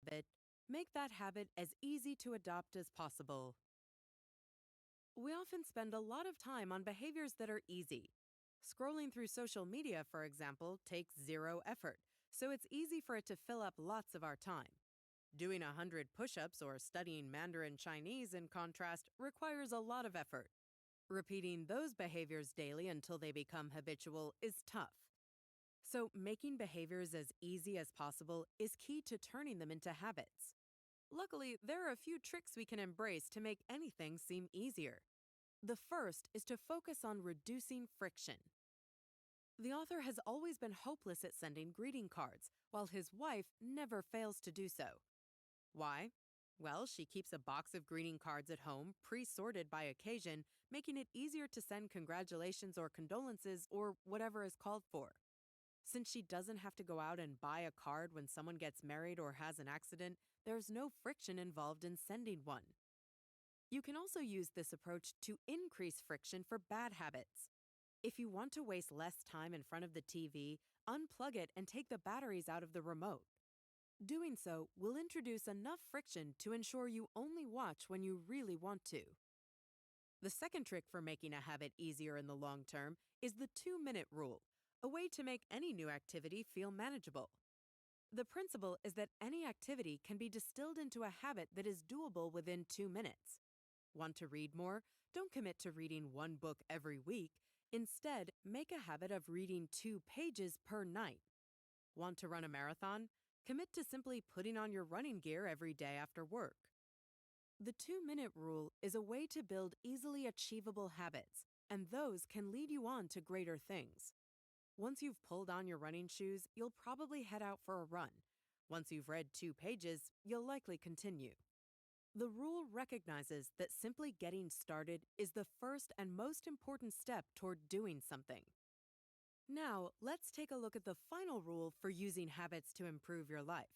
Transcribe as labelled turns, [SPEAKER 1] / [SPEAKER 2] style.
[SPEAKER 1] habit, make that habit as easy to adopt as possible. We often spend a lot of time on behaviors that are easy. Scrolling through social media, for example, takes zero effort, so it's easy for it to fill up lots of our time. Doing 100 push ups or studying Mandarin Chinese, in contrast, requires a lot of effort. Repeating those behaviors daily until they become habitual is tough. So, making behaviors as easy as possible is key to turning them into habits. Luckily, there are a few tricks we can embrace to make anything seem easier. The first is to focus on reducing friction. The author has always been hopeless at sending greeting cards, while his wife never fails to do so. Why? Well, she keeps a box of greeting cards at home, pre-sorted by occasion, making it easier to send congratulations or condolences or whatever is called for. Since she doesn't have to go out and buy a card when someone gets married or has an accident, there's no friction involved in sending one. You can also use this approach to increase friction for bad habits. If you want to waste less time in front of the TV, unplug it and take the batteries out of the remote. Doing so will introduce enough friction to ensure you only watch when you really want to. The second trick for making a habit easier in the long term is the 2-minute rule, a way to make any new activity feel manageable. The principle is that any activity can be distilled into a habit that is doable within 2 minutes. Want to read more? Don't commit to reading one book every week. Instead, make a habit of reading 2 pages per night. Want to run a marathon? Commit to simply putting on your running gear every day after work. The 2-minute rule is a way to build easily achievable habits, and those can lead you on to greater things. Once you've pulled on your running shoes, you'll probably head out for a run. Once you've read 2 pages, you'll likely continue. The rule recognizes that simply getting started is the first and most important step toward doing something. Now, let's take a look at the final rule for using habits to improve your life.